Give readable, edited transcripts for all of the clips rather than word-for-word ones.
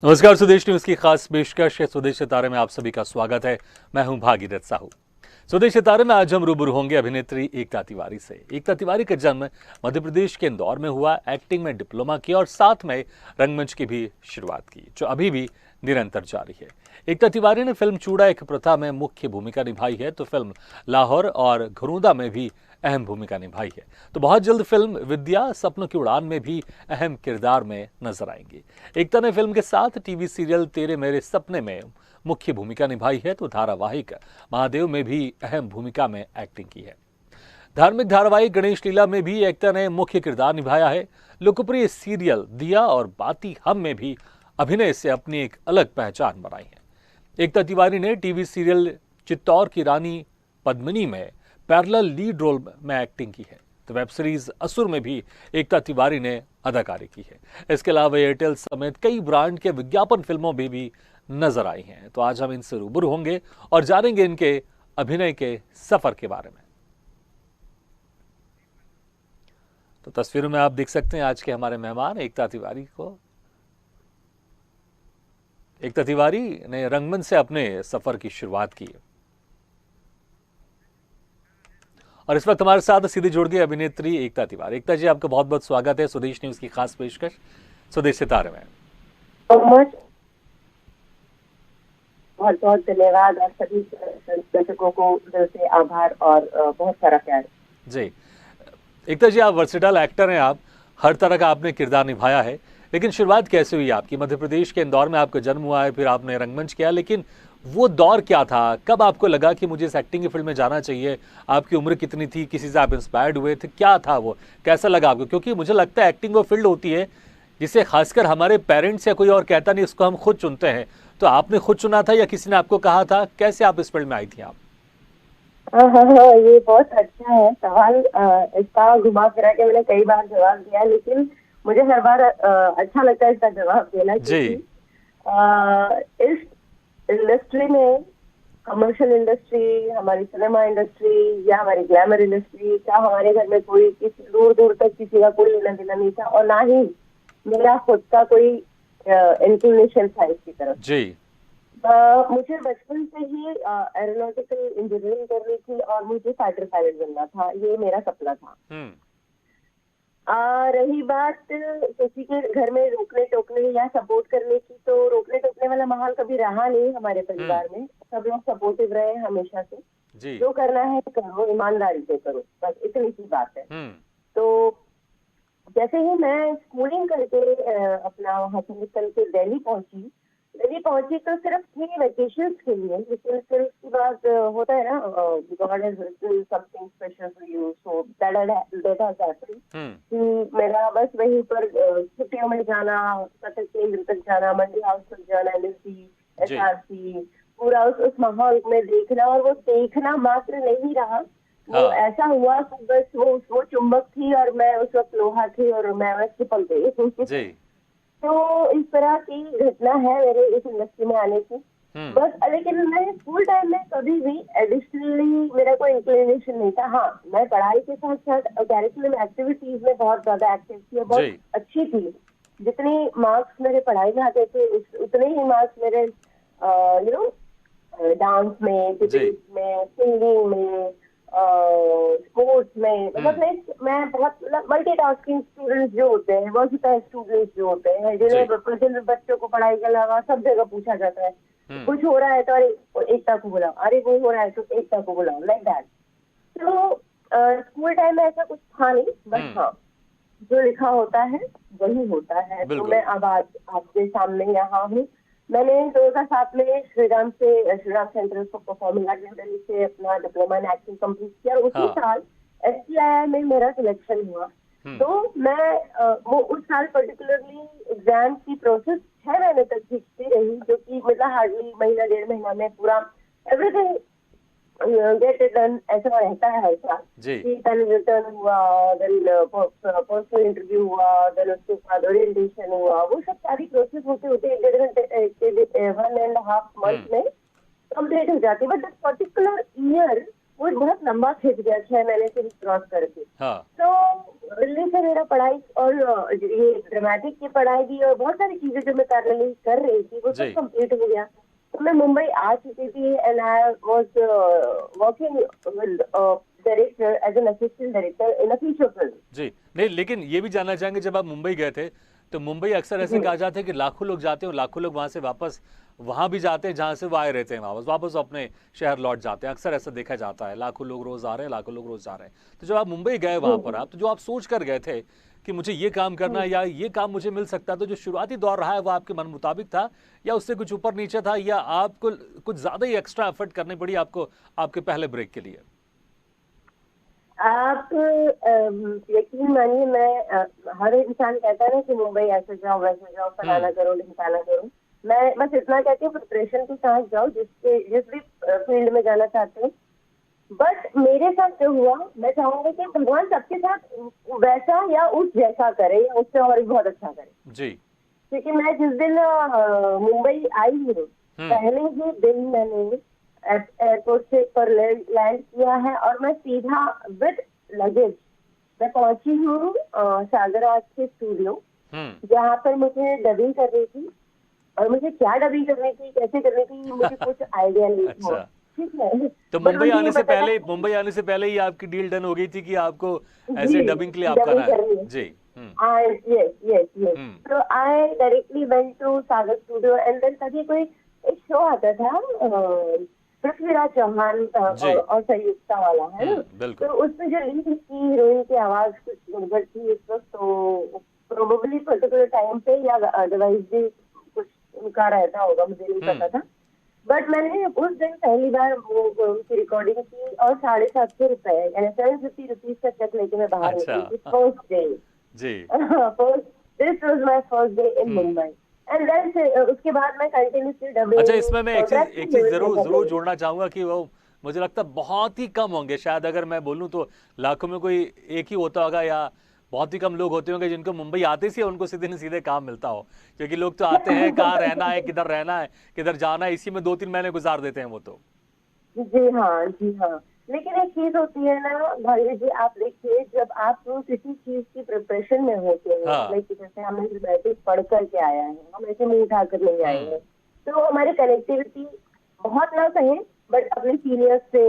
नमस्कार, स्वदेश न्यूज की खास पेशकश है स्वदेश सितारे में आप सभी का स्वागत है। मैं हूं भागीरथ साहू। स्वदेश सितारे में आज हम रूबरू होंगे अभिनेत्री एकता तिवारी से। एकता तिवारी का जन्म मध्य प्रदेश के इंदौर में हुआ। एक्टिंग में डिप्लोमा किया और साथ में रंगमंच की भी शुरुआत की, जो अभी भी निरंतर जारी है। एकता तिवारी ने फिल्म चूड़ा एक प्रथा में मुख्य भूमिका निभाई है, तो फिल्म लाहौर और घरूदा में भी अहम भूमिका निभाई है। तो बहुत जल्द फिल्म विद्या सपनों की उड़ान में भी अहम किरदार में नजर आएंगी। एकता ने फिल्म के साथ टीवी सीरियल तेरे मेरे सपने में मुख्य भूमिका निभाई है, तो धारावाहिक महादेव में भी अहम भूमिका में एक्टिंग की है। धार्मिक धारावाहिक गणेश लीला में भी एकता ने मुख्य किरदार निभाया है। लोकप्रिय सीरियल दिया और बाती हम में भी अभिनय से अपनी एक अलग पहचान बनाई है। एकता तिवारी ने टीवी सीरियल चित्तौर की रानी पद्मिनी में पैरेलल लीड रोल में एक्टिंग की है। तो वेब सीरीज असुर में भी एकता तिवारी ने अदाकारी की है। इसके अलावा एयरटेल समेत कई ब्रांड के विज्ञापन फिल्मों में भी नजर आई हैं। तो आज हम इनसे रूबरू होंगे और जानेंगे इनके अभिनय के सफर के बारे में। तो तस्वीरों में आप देख सकते हैं आज के हमारे मेहमान एकता तिवारी को। एकता तिवारी ने रंगमंच से अपने सफर की शुरुआत की और इस वक्त हमारे साथ सीधे जुड़ गई अभिनेत्री एकता तिवारी। एकता जी, आपका बहुत बहुत स्वागत है स्वदेश न्यूज की खास पेशकश स्वदेश सितारे में। बहुत बहुत धन्यवाद और सभी दर्शकों को दिल से आभार और बहुत सारा प्यार जी। एकता जी, आप वर्सेटाइल एक्टर हैं, आप हर तरह का आपने किरदार निभाया है, लेकिन शुरुआत कैसे हुई आपकी? मध्य प्रदेश के इंदौर में आपका जन्म हुआ है, फिर आपने रंगमंच किया, लेकिन वो दौर क्या था? कब आपको लगा कि मुझे इस एक्टिंग की फील्ड में जाना चाहिए? आपकी उम्र कितनी थी? किसी से आप इंस्पायर्ड हुए थे? क्या था वो, कैसा लगा आपको? क्योंकि मुझे लगता है एक्टिंग वो फील्ड होती है जिसे खासकर हमारे पेरेंट्स या कोई और कहता नहीं, उसको हम खुद चुनते हैं। तो आपने खुद चुना था या किसी ने आपको कहा था? कैसे आप इस फील्ड में आई थी आप? हाँ, ये बहुत अच्छा है सवाल। इसका घुमा फिरा के मैंने कई बार जवाब दिया, लेकिन मुझे हर बार अच्छा लगता है इसका जवाब देना, क्योंकि इस इंडस्ट्री में, कमर्शियल इंडस्ट्री, हमारी सिनेमा इंडस्ट्री या हमारी ग्लैमर इंडस्ट्री का हमारे घर में कोई किसी दूर दूर तक किसी का कोई लेना देना नहीं था, और ना ही मेरा खुद का कोई इंक्लिनेशन था इसकी तरफ जी। मुझे बचपन से ही एरोनॉटिकल इंजीनियरिंग करनी थी और मुझे फाइटर पायलट बनना था, ये मेरा सपना था। रही बात किसी के घर में रोकने टोकने या सपोर्ट करने की, तो रोकने टोकने वाला माहौल कभी रहा नहीं हमारे परिवार में। सब लोग सपोर्टिव रहे हमेशा से। जी। जो करना है करो, ईमानदारी से करो, बस इतनी सी बात है। तो जैसे ही मैं स्कूलिंग करके अपना वहां से निकल के दिल्ली पहुंची तो सिर्फ थी वेकेशंस के लिए, लेकिन फिर उसके बाद होता है ना, God has written something special for you, so that has happened कि मेरा बस वहीं पर छुट्टियों में जाना, कथक केंद्र तक जाना, मंडी हाउस तक जाना, एलएससी, एसआरसी, पूरा उस माहौल में देखना। और वो देखना मात्र नहीं रहा, वो ऐसा हुआ कि बस वो चुंबक थी और मैं उस वक्त लोहा थी और मैं बस चिपक गई। तो इस तरह की घटना है मेरे इस इंडस्ट्री में आने की। बस, लेकिन मैं स्कूल टाइम में कभी भी एडिशनली मेरा कोई इंक्लिनेशन नहीं था। हाँ, मैं पढ़ाई के साथ साथ कैरिकुलम एक्टिविटीज में बहुत ज्यादा एक्टिव थी और बहुत अच्छी थी। जितने मार्क्स मेरे पढ़ाई में आते थे उतने ही मार्क्स मेरे डांस में, डिबेट में, सिंगिंग में, स्पोर्ट्स में, मतलब मैं बहुत मल्टीटास्किंग स्टूडेंट्स जो होते हैं, वर्सिटाइल स्टूडेंट्स जो होते हैं, जिन्हें बच्चों को पढ़ाई के अलावा सब जगह पूछा जाता है। कुछ हो रहा है तो अरे एकता को बुलाओ, अरे वो हो रहा है तो एकता को बुलाओ, लाइक दैट। तो स्कूल टाइम में ऐसा कुछ था नहीं, बस हाँ, जो लिखा होता है वही होता है। तो मैं अब आज आपके सामने यहाँ हूँ। मैंने 2007 में Shriram centre for performing art new Delhi से अपना डिप्लोमा इन एक्टिंग कंप्लीट किया और उसी साल STII में मेरा सिलेक्शन हुआ। तो मैं वो उस साल पर्टिकुलरली एग्जाम की प्रोसेस 6 महीने तक खींचती रही, जो कि मतलब हार्डली महीना 1.5 महीना में पूरा एवरीथिंग गेट इट डन ऐसा रहता है हर साल। पहले रिटर्न हुआ, देन पर्सनल इंटरव्यू हुआ, देन उसके बाद ओरिएंटेशन हुआ, वो सब सारी प्रोसेस होते होते 1.5 घंटे 1.5 मंथ में कंप्लीट हो जाती है। बट दिस पर्टिकुलर ईयर वो बहुत लंबा खिंच गया 6 महीने से क्रॉस करके। हाँ तो दिल्ली से मेरा पढ़ाई और ये ड्रामेटिक की पढ़ाई भी और बहुत सारी चीजें जो मैं पैरेलली कर रही थी वो जी। सब कंप्लीट हो गया। तो मैं मुंबई आ चुकी थी and I was working with director as an assistant director in a feature film. जी। नहीं, लेकिन ये भी जानना चाहेंगे, जब आप मुंबई गए थे तो मुंबई अक्सर ऐसे कहा जाता है कि लाखों लोग जाते हैं और लाखों लोग वहां से वापस वहां भी जाते हैं जहां से वो आए रहते हैं, वापस वापस अपने शहर लौट जाते हैं। अक्सर ऐसा देखा जाता है, लाखों लोग रोज आ रहे हैं, लाखों लोग रोज जा रहे हैं। तो जब आप मुंबई गए वहां पर, आप तो जो आप सोच कर गए थे कि मुझे ये काम करना है या ये काम मुझे मिल सकता है, तो जो शुरुआती दौर रहा है वो आपके मन मुताबिक था या उससे कुछ ऊपर नीचे था, या आपको कुछ ज्यादा ही एक्स्ट्रा एफर्ट करनी पड़ी आपको आपके पहले ब्रेक के लिए? आप यकीन मानिए, मैं हर इंसान कहता है ना कि मुंबई ऐसे जाओ वैसे जाओ, फलाना करो ढिमकाना करो। मैं बस इतना कहती हूँ प्रिपरेशन के साथ जाओ जिस भी फील्ड में जाना चाहते हो। बट मेरे साथ जो हुआ, मैं चाहूंगी कि भगवान सबके साथ वैसा या उस जैसा करे या उससे और भी बहुत अच्छा करे जी। क्योंकि मैं जिस दिन मुंबई आई हूँ, पहले ही दिन मैंने एयरपोर्ट से पर लैंड किया है और मैं सीधा विद लगेज मैं पहुंची हूँ सागर आज के स्टूडियो, जहाँ पर मुझे डबिंग करनी थी। और मुझे क्या डबिंग करनी थी, कैसे करनी थी, मुझे कुछ आइडिया नहीं था। अच्छा। ठीक है, तो But मुंबई मुझे आने ये से पता पहले था मुंबई आने से पहले ही आपकी डील डन हो गई थी कि आपको ऐसे जी, डबिंग के लिए आपका डबिंग ना करनी है? है। जी। Yes. So I directly went to Sagar Studio and then तभी कोई एक शो आता था पृथ्वीराज चौहान जी। और संयुक्ता वाला, है ना। बिल्कुल। तो उसमें जो लीड की हीरोइन की आवाज कुछ गड़बड़ थी उस वक्त, तो प्रोबेबली पर्टिकुलर टाइम पे या अदरवाइज भी कुछ उनका रहता होगा, मुझे नहीं पता था। बट मैंने उस दिन पहली बार वो उनकी रिकॉर्डिंग की और 750 रुपए यानी 750 रुपीज का चेक लेके मैं बाहर अच्छा। निकली थी फर्स्ट डे। जी। This was my first day in Mumbai and then उसके बाद मैं कंटिन्यूअसली डबिंग। अच्छा, इसमें मैं एक चीज जरूर जोड़ना चाहूंगा कि वो मुझे लगता है बहुत ही कम होंगे, शायद अगर मैं बोलूं तो लाखों में कोई एक ही होता होगा, या बहुत ही कम लोग होते होंगे जिनको मुंबई आते से उनको सीधे न सीधे काम मिलता हो। क्योंकि लोग तो आते हैं, कहाँ रहना है, किधर जाना है, इसी में 2-3 महीने गुजार देते हैं वो तो। जी हाँ। लेकिन एक चीज होती है ना भाई जी, आप देखिए जब आप किसी चीज की प्रिपरेशन में होते हैं, हाँ। लाइक जैसे हमने ड्रामेटिक पढ़ करके आया है, हम ऐसे मुंह उठा कर नहीं आए हैं, तो हमारी कनेक्टिविटी बहुत ना कहें बट अपने सीनियर्स से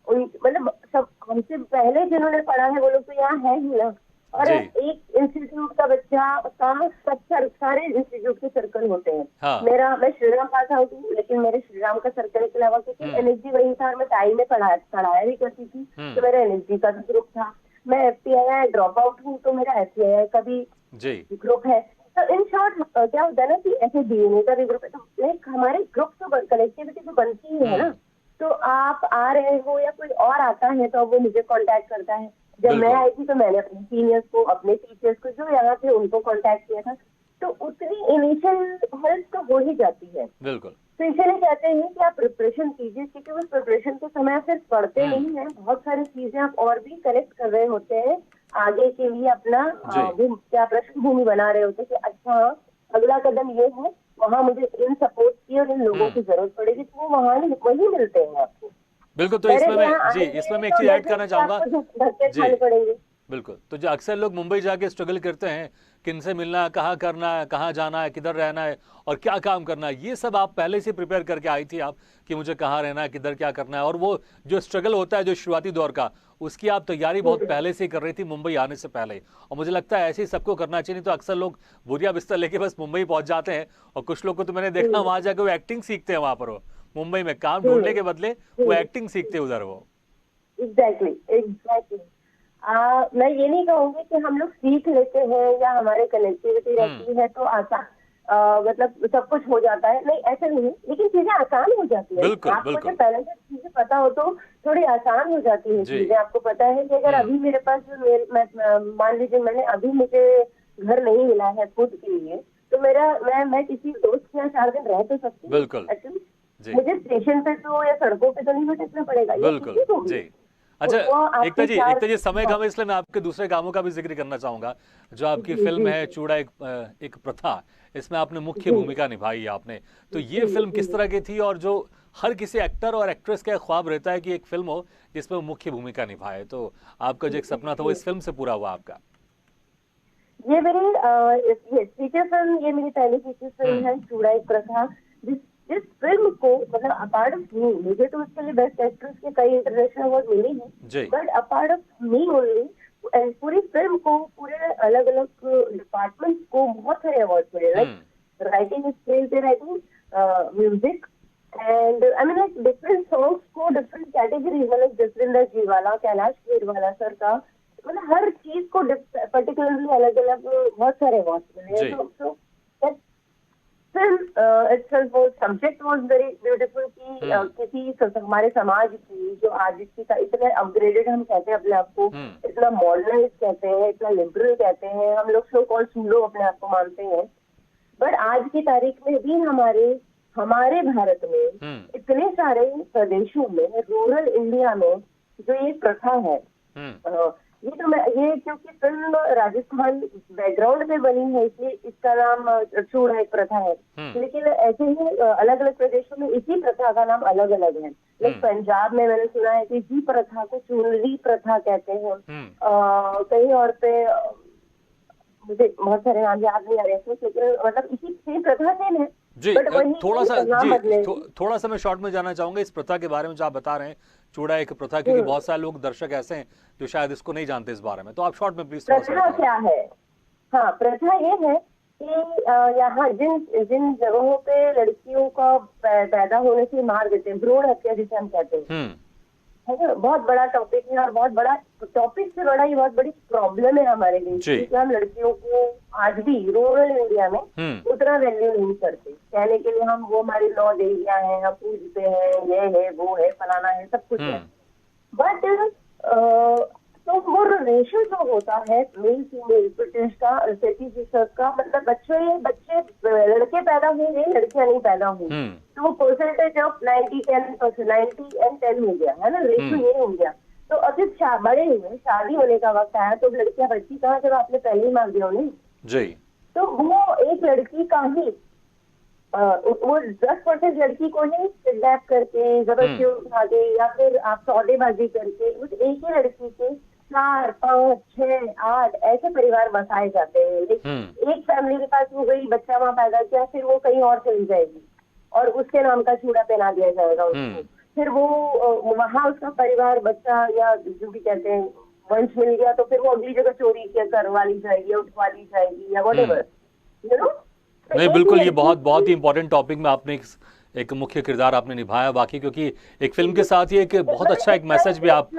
मतलब सब हमसे पहले जिन्होंने पढ़ा है वो लोग तो यहाँ है ही ना। और जी। एक इंस्टीट्यूट का बच्चा का सब सारे इंस्टीट्यूट के सर्कल होते हैं। हाँ। मैं श्रीराम पास आउट हूँ, लेकिन मेरे श्रीराम का सर्कल के अलावा क्योंकि एनएसडी वही था, मैं टाई में पढ़ाया भी करती थी, तो मेरा एनएसडी का भी ग्रुप था। मैं एफटीआई ड्रॉप आउट हूँ तो मेरा एफटीआई का भी ग्रुप है। तो इन शॉर्ट क्या होता है ना कि ऐसे डीएनए का भी ग्रुप है, तो एक हमारे ग्रुप तो कनेक्टिविटी तो बनती ही है ना। तो आप आ रहे हो या कोई और आता है तो वो मुझे कांटेक्ट करता है। जब मैं आई थी तो मैंने अपने सीनियर्स को, अपने टीचर्स को जो यहाँ थे उनको कांटेक्ट किया था, तो उतनी इनिशियल हेल्प तो हो ही जाती है। बिल्कुल। तो इसलिए कहते हैं कि आप प्रिपरेशन कीजिए, क्योंकि उस प्रिपरेशन के समय आप सिर्फ पढ़ते नहीं है, बहुत सारी चीजें आप और भी कलेक्ट कर रहे होते हैं आगे के लिए, अपना क्या पृष्ठभूमि बना रहे होते हैं कि अच्छा अगला कदम ये है, वहाँ मुझे इन सपोर्ट की और इन लोगों की जरूरत पड़ेगी, तो वो वहाँ वही मिलते हैं आपको। बिल्कुल। तो इसमें मैं एक चीज ऐड करना चाहूंगा जी। बिल्कुल। तो जो अक्सर लोग मुंबई जाके स्ट्रगल करते हैं, किनसे मिलना है, कहाँ करना है, कहाँ जाना है, किधर रहना है और क्या काम करना है, ये सब आप पहले से प्रिपेयर करके आई थी आप कि मुझे कहाँ रहना है, किधर क्या करना है। और वो जो स्ट्रगल होता है जो शुरुआती दौर का, उसकी आप तैयारी बहुत पहले से कर रही थी मुंबई आने से पहले। और मुझे लगता है ऐसे ही सबको करना चाहिए। नहीं तो अक्सर लोग बोरिया बिस्तर लेके बस मुंबई पहुंच जाते हैं, और कुछ लोग को तो मैंने देखना वहां जाकर वो एक्टिंग सीखते हैं, वहां पर वो मुंबई में काम ढूंढने के बदले वो एक्टिंग सीखते उधर वो। एग्जैक्टली। मैं ये नहीं कहूंगी कि हम लोग सीख लेते हैं या हमारे कनेक्टिविटी रहती है तो आसान मतलब सब कुछ हो जाता है, नहीं ऐसा नहीं है, लेकिन चीजें आसान हो जाती है। आपको जब पहले से चीजें पता हो तो थोड़ी आसान हो जाती है चीजें। आपको पता है कि अगर अभी मेरे पास मान लीजिए मैंने अभी मुझे घर नहीं मिला है खुद के लिए, तो मैं किसी दोस्त के यहाँ 4 दिन रह तो सकती हूँ। बिल्कुल। मुझे स्टेशन पे तो या सड़कों पे तो नहीं भटकना पड़ेगा। बिल्कुल जी। अच्छा एकता जी समय कम है, इसलिए मैं आपके दूसरे कामों का भी जिक्र करना चाहूंगा। जो आपकी फिल्म है चूड़ा एक प्रथा, इसमें आपने मुख्य भूमिका निभाई है आपने। तो ये फिल्म किस तरह की थी और जो हर किसी एक्टर और एक्ट्रेस का एक ख्वाब रहता है कि एक फिल्म हो जिसमें वो मुख्य भूमिका निभाए। तो आपका जो एक सपना था वो इस फिल्म से पूरा हुआ आपका। ये मेरी फीचर फिल्म, ये मेरी पहली फीचर फिल्म है, चूड़ा एक प्रथा। जिस जिस फिल्म को मतलब अपार्ट ऑफ मी, मुझे तो उसके लिए बेस्ट एक्ट्रेस के कई इंटरनेशनल अवार्ड मिले जी। हैं, but apart of me only पूरी फिल्म को, पूरे अलग अलग डिपार्टमेंट्स को बहुत सारे अवार्ड मिले, like writing, screen writing, music, and I mean like different songs को डिफरेंट कैटेगरीज, मतलब जसविंदर जीवाला, कैलाश खेरवाला सर का, मतलब हर चीज को पर्टिकुलरली अलग अलग बहुत सारे अवार्ड मिले हैं। तो फिल्म इटसेल्फ, वो सब्जेक्ट वाज वेरी ब्यूटीफुल कि किसी हमारे समाज की जो आज की इतने अपग्रेडेड हम कहते हैं अपने आप को, इतना मॉडर्नाइज कहते हैं, इतना लिबरल कहते हैं, हम लोग सो कॉल्ड सूडो अपने आप को मानते हैं, बट आज की तारीख में भी हमारे भारत में इतने सारे प्रदेशों में, रूरल इंडिया में जो ये प्रथा है, ये क्योंकि फिल्म राजस्थान बैकग्राउंड में बनी है इसलिए इसका नाम चूड़ा एक प्रथा है, लेकिन ऐसे ही अलग अलग प्रदेशों में इसी प्रथा का नाम अलग अलग है। लाइक पंजाब में मैंने सुना है कि इसी प्रथा को चुनरी प्रथा कहते हैं, कहीं और पे मुझे बहुत सारे नाम याद नहीं आ रहे थे, लेकिन मतलब इसी सेम प्रथा सेम है जी। थोड़ा सा मैं शॉर्ट में जानना चाहूंगा इस प्रथा के बारे में जो आप बता रहे हैं, चूड़ा एक प्रथा, क्योंकि बहुत सारे लोग दर्शक ऐसे हैं जो शायद इसको नहीं जानते इस बारे में, तो आप शॉर्ट में प्लीज प्रथा क्या है। हाँ, प्रथा ये है कि यहाँ जिन जगहों पे लड़कियों का पैदा होने से मार देते हैं, भ्रूण हत्या जिसे हम कहते हैं, है ना, बहुत बड़ा टॉपिक है, और बहुत बड़ा टॉपिक से बड़ा ये बहुत बड़ी प्रॉब्लम है हमारे लिए, क्योंकि हम लड़कियों को आज भी रूरल इंडिया में उतना वैल्यू नहीं करते। कहने के लिए हम, वो हमारी 9 देवियां हैं, हम पूजते हैं, ये है, वो है, फलाना है, सब कुछ है, बट तो वो रेशो जो होता है मेल फीमेल ब्रिटिश का, का, मतलब बच्चे लड़के पैदा होंगे, लड़कियां नहीं पैदा होंगी, तो वो परसेंटेज ऑफ 90 and 10 हो गया है ना, रेशो ये हो गया। तो अब जब बड़े हुए, शादी होने का वक्त आया, तो लड़कियां बच्ची कहाँ, जब आपने पहले ही मांग दिया उन्हें जी, तो वो एक लड़की का ही वो 10% लड़की को ही किडनैप करके जबरदस्ती उठा के, या फिर आप सौदेबाजी करके उस एक ही लड़की के 4, 5, 6, 8 ऐसे परिवार बसाए जाते हैं। लेकिन एक फैमिली के पास हो गई, बच्चा वहां पैदा किया, फिर वो कहीं और चली जाएगी और उसके नाम का चूड़ा पहना दिया जाएगा उसको, फिर वो वहां उसका परिवार, बच्चा या जो भी कहते हैं वंश मिल गया, तो फिर वो अगली जगह चोरी करवा ली जाएगी, उठवा ली जाएगी, या व्हाटएवर, यू नो। नहीं, बिल्कुल, ये बहुत ही इंपॉर्टेंट टॉपिक में आपने एक मुख्य किरदार आपने निभाया बाकी, क्योंकि एक फिल्म के साथ ही एक बहुत अच्छा एक मैसेज भी आप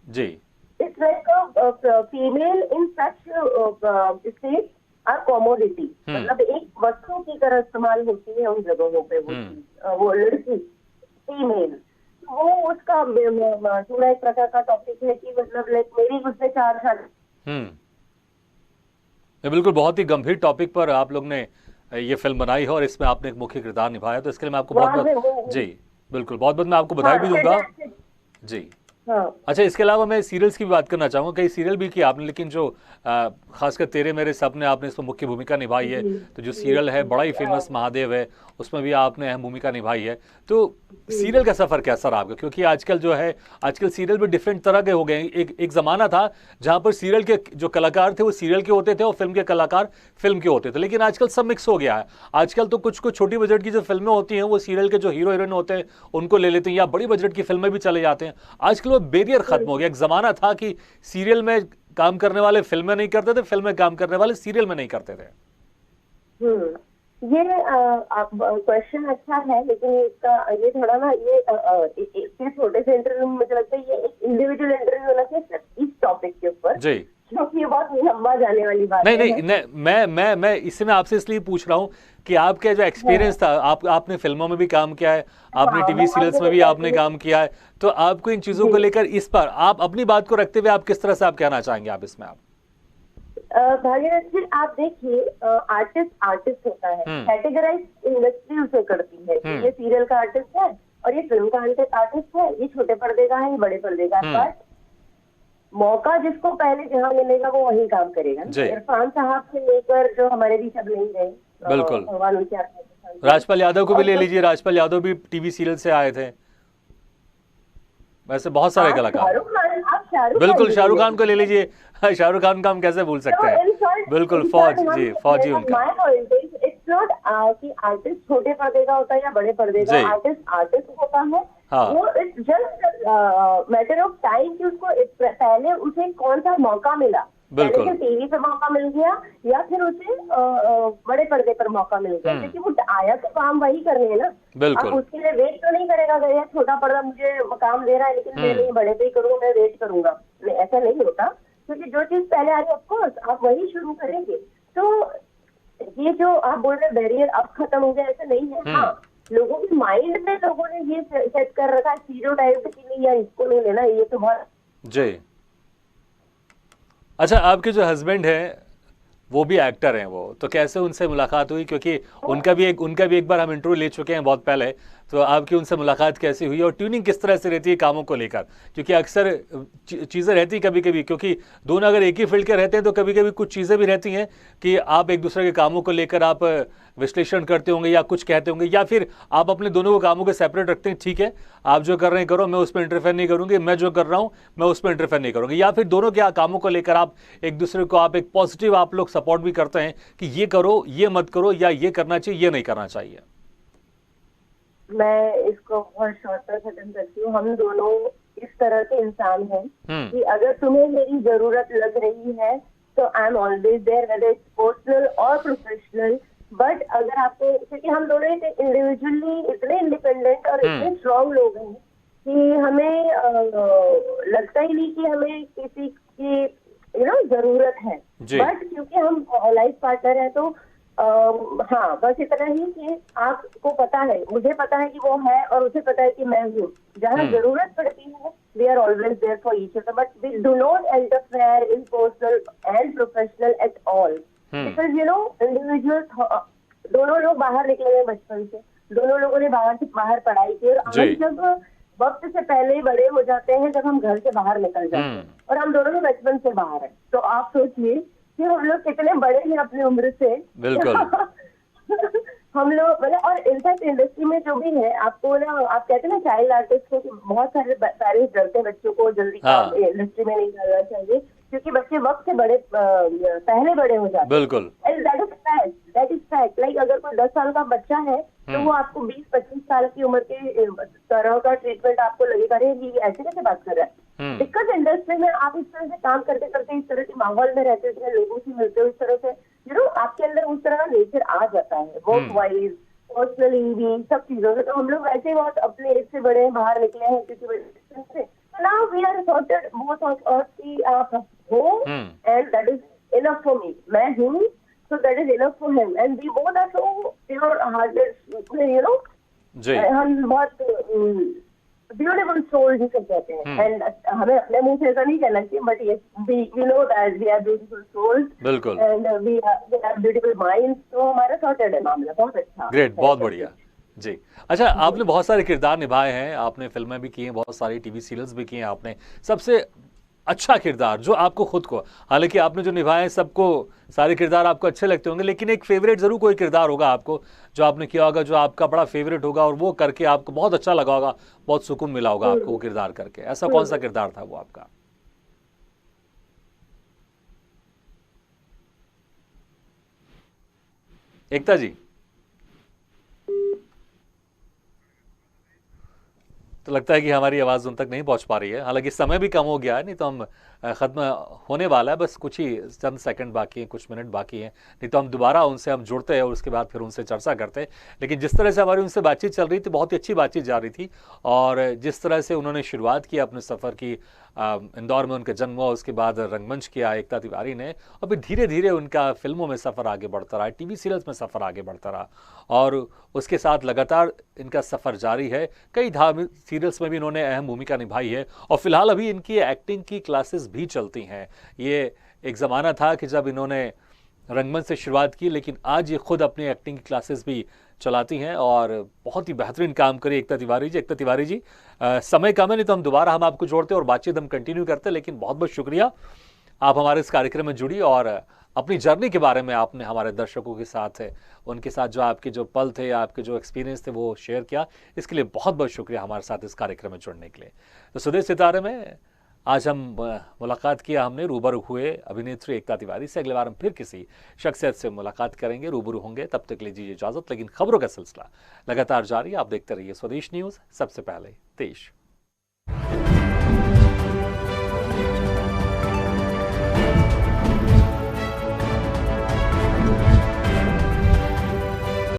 जी। It's like a female in such states are commodity, मतलब एक वस्तु की तरह इस्तेमाल होती है उन जगहों पे वो लड़की फीमेल। वो उसका चूड़ा एक प्रकार का टॉपिक है कि मतलब लाइक मेरी उसने 4 शादी। बिल्कुल, बहुत ही गंभीर टॉपिक पर आप लोग ने ये फिल्म बनाई है और इसमें आपने एक मुख्य किरदार निभाया, तो इसके लिए मैं आपको बहुत जी बिल्कुल बहुत मैं आपको बधाई भी दूंगा जी। अच्छा, इसके अलावा मैं सीरियल्स की भी बात करना चाहूँगा, कई सीरियल भी किया आपने, लेकिन जो खासकर तेरे मेरे सपने आपने इसमें मुख्य भूमिका निभाई है, तो जो सीरियल है बड़ा ही फेमस महादेव है, उसमें भी आपने अहम भूमिका निभाई है। तो सीरियल का सफर कैसा रहा आपका, क्योंकि आजकल सीरियल भी डिफरेंट तरह के हो गए। एक जमाना था जहाँ पर सीरियल के जो कलाकार थे वो सीरियल के होते थे और फिल्म के कलाकार फिल्म के होते थे, लेकिन आजकल सब मिक्स हो गया है। आजकल तो कुछ छोटी बजट की जो फिल्में होती हैं वो सीरियल के जो हीरो हीरोइन होते हैं उनको ले लेते हैं, या बड़ी बजट की फिल्में भी चले जाते हैं। आजकल वो बैरियर खत्म हो गया। एक जमाना था कि सीरियल में काम करने वाले फिल्में नहीं करते थे, फिल्म में काम करने वाले सीरियल में नहीं करते थे। ये क्वेश्चन अच्छा है, लेकिन इसका ये थोड़ा ना इसके छोटे से इंटरव्यू में मुझे लगता है ये एक इंडिविजुअल इंटरव्यू होना चाहिए इस टॉपिक के ऊपर जी, क्योंकि ये बहुत लंबा जाने वाली बात है। नहीं, मैं इससे मैं आपसे इसलिए पूछ रहा हूँ कि आपका जो एक्सपीरियंस था, आपने फिल्मों में भी काम किया है, आपने टीवी सीरियल्स में भी आपने काम किया है, तो आपको इन चीजों को लेकर इस पर आप अपनी बात को रखते हुए आप किस तरह से आप कहना चाहेंगे आप इसमें? आप भागीरथ जी, आप देखिए, आर्टिस्ट होता है, कैटेगराइज इंडस्ट्री उसे करती है कि ये सीरियल का आर्टिस्ट है और ये फिल्म का आर्टिस्ट है, ये छोटे पर्दे का है, ये बड़े पर्दे का है, बट मौका जिसको पहले जहाँ मिलेगा वो वही काम करेगा। इरफान साहब से लेकर जो हमारे बीच अब नहीं रहे, बिल्कुल भगवान उनके आत्मा को राजपाल यादव को भी ले लीजिए, राजपाल यादव भी टीवी सीरियल से आए थे, वैसे बहुत सारे कलाकार। बिल्कुल शाहरुख खान को ले लीजिए, शाहरुख खान का हम कैसे भूल सकते हैं, बिल्कुल फौज जी, फौजी उनका। इट्स नॉट कि आर्टिस्ट छोटे पर्दे का होता है या बड़े पर्दे का, आर्टिस्ट आर्टिस्ट होता है। हाँ। वो it's just matter of time कि उसको पहले उसे कौन सा मौका मिला, पहले टीवी पे मौका मिल गया या फिर उसे बड़े पर्दे पर मौका मिल गया, क्योंकि वो आया तो काम वही करने है ना। बिल्कुल। आप उसके लिए वेट तो नहीं करेगा, अगर यार छोटा पर्दा मुझे काम दे रहा है लेकिन मैं नहीं बड़े पे ही करूँगा, मैं वेट करूंगा, ऐसा नहीं होता। क्योंकि जो चीज पहले आ रही है ऑफकोर्स आप वही शुरू करेंगे। तो ये जो आप बोल रहे बैरियर अब खत्म हो गया, ऐसा नहीं है। हाँ, लोगों के माइंड में लोगों ने ये सेट कर रखा है स्टीरियोटाइप कि नहीं यार इसको नहीं लेना, ये तो बहुत जी। अच्छा, आपके जो हस्बैंड हैं वो भी एक्टर हैं, वो तो कैसे उनसे मुलाकात हुई, क्योंकि उनका भी एक बार हम इंटरव्यू ले चुके हैं बहुत पहले, तो आपकी उनसे मुलाकात कैसी हुई और ट्यूनिंग किस तरह से रहती है कामों को लेकर, क्योंकि अक्सर चीज़ें रहती कभी कभी, क्योंकि दोनों अगर एक ही फील्ड के रहते हैं तो कभी कभी कुछ चीज़ें भी रहती हैं कि आप एक दूसरे के कामों को लेकर आप विश्लेषण करते होंगे या कुछ कहते होंगे, या फिर आप अपने दोनों को कामों को सेपरेट रखते हैं, ठीक है आप जो कर रहे हैं करो, मैं उस पर इंटरफेयर नहीं करूंगी, मैं जो कर रहा हूं मैं उस पर इंटरफेयर नहीं करूंगी, या फिर दोनों के कामों को लेकर आप एक दूसरे को आप एक पॉजिटिव आप लोग सपोर्ट भी करते हैं कि ये करो, ये मत करो, या ये करना चाहिए, ये नहीं करना चाहिए। मैं इसको बहुत शॉर्ट पर खत्म करती हूँ। हम दोनों इस तरह के इंसान हैं कि अगर तुम्हें मेरी जरूरत लग रही है तो I am always there, whether it's personal और प्रोफेशनल। बट अगर आपको, क्योंकि हम दोनों इंडिविजुअली इतने इंडिपेंडेंट और इतने स्ट्रॉन्ग लोग हैं कि हमें लगता ही नहीं कि हमें किसी की जरूरत है। बट क्योंकि हम लाइफ पार्टनर है तो हाँ, बस इतना ही कि आपको पता है, मुझे पता है कि वो है और उसे पता है कि मैं हूँ। जहाँ जरूरत पड़ती है we are always there for each other, but we do not interfere in personal and professional at all. Because individuals, दोनों लोग बाहर निकले हैं बचपन से, दोनों लोगों ने बाहर पढ़ाई की, और हम जब वक्त से पहले ही बड़े हो जाते हैं जब हम घर से बाहर निकल जाते हैं, और हम दोनों ही बचपन से बाहर हैं। तो आप सोचिए कि हम लोग कितने बड़े हैं अपनी उम्र से। बिल्कुल। हम लोग मतलब, और इनफैक्ट इंडस्ट्री में जो भी है, आपको ना, आप कहते हैं ना चाइल्ड आर्टिस्ट को, बहुत सारे पेरेंट्स डरते हैं बच्चों को जल्दी इंडस्ट्री में नहीं डालना चाहिए, क्योंकि बच्चे वक्त से पहले बड़े हो जाते हैं। बिल्कुल। That is fact. लाइक अगर कोई 10 साल का बच्चा है तो वो आपको 20-25 साल की उम्र के तरह का ट्रीटमेंट आपको लगेगा, अरे ये ऐसे कैसे बात कर रहा है। बिकॉज इंडस्ट्री में आप इस तरह से काम करते करते, इस तरह के माहौल में रहते हो, लोगों से मिलते हो, इस तरह से आपके अंदर उस तरह का नेचर आ जाता है, वर्क वाइज, पर्सनली भी, सब चीजों से। तो हम लोग वैसे ही बहुत अपने एज से बड़े बाहर निकले हैं, क्योंकि now we are sorted, both of us we are home, and that is enough for me. मैं हूँ, so that is enough for him, and we both are so pure-hearted, जी। हम बहुत ब्यूटीफुल सोल जिसे कहते हैं, एंड हमें अपने मुंह से ऐसा नहीं कहना चाहिए, but yes, we know that we are beautiful souls, बिल्कुल, and we have beautiful minds, तो हमारा sorted है मामला, बहुत अच्छा। ग्रेट, बहुत बढ़िया जी। अच्छा, आपने बहुत सारे किरदार निभाए हैं, आपने फिल्में भी की हैं, बहुत सारी टीवी सीरियल्स भी किए हैं आपने, सबसे अच्छा किरदार जो आपको खुद को, हालांकि आपने जो निभाए हैं सबको, सारे किरदार आपको अच्छे लगते होंगे, लेकिन एक फेवरेट जरूर कोई किरदार होगा आपको जो आपने किया होगा, जो आपका बड़ा फेवरेट होगा और वो करके आपको बहुत अच्छा लगा होगा, बहुत सुकून मिला होगा आपको वो किरदार करके। ऐसा कौन सा किरदार था वो आपका? एकता जी, तो लगता है कि हमारी आवाज़ उन तक नहीं पहुंच पा रही है, हालांकि समय भी कम हो गया है, नहीं तो हम ख़त्म होने वाला है, बस कुछ ही चंद सेकंड बाकी हैं, कुछ मिनट बाकी हैं, नहीं तो हम दोबारा उनसे हम जुड़ते हैं और उसके बाद फिर उनसे चर्चा करते हैं। लेकिन जिस तरह से हमारी उनसे बातचीत चल रही थी, बहुत ही अच्छी बातचीत जा रही थी, और जिस तरह से उन्होंने शुरुआत की अपने सफ़र की, इंदौर में उनका जन्म हुआ, उसके बाद रंगमंच किया एकता तिवारी ने, और फिर धीरे धीरे उनका फिल्मों में सफ़र आगे बढ़ता रहा, टीवी सीरियल्स में सफ़र आगे बढ़ता रहा, और उसके साथ लगातार इनका सफ़र जारी है। कई धार्मिक सीरियल्स में भी इन्होंने अहम भूमिका निभाई है, और फिलहाल अभी इनकी एक्टिंग की क्लासेस भी चलती हैं। ये एक ज़माना था कि जब इन्होंने रंगमंच से शुरुआत की, लेकिन आज ये खुद अपनी एक्टिंग की क्लासेस भी चलाती हैं और बहुत ही बेहतरीन काम करी एकता तिवारी जी। एकता तिवारी जी, समय कम है, नहीं तो हम आपको जोड़ते और बातचीत हम कंटिन्यू करते, लेकिन बहुत बहुत शुक्रिया, आप हमारे इस कार्यक्रम में जुड़ी और अपनी जर्नी के बारे में आपने हमारे दर्शकों के साथ है उनके साथ जो आपके जो पल थे, आपके जो एक्सपीरियंस थे वो शेयर किया। इसके लिए बहुत बहुत शुक्रिया हमारे साथ इस कार्यक्रम में जुड़ने के लिए। तो स्वदेश सितारे में आज हम मुलाकात किया, हमने रूबरू हुए अभिनेत्री एकता तिवारी से। अगले बार हम फिर किसी शख्सियत से मुलाकात करेंगे, रूबरू होंगे। तब तक लीजिए इजाजत, लेकिन खबरों का सिलसिला लगातार जारी। आप देखते रहिए स्वदेश न्यूज, सबसे पहले देश।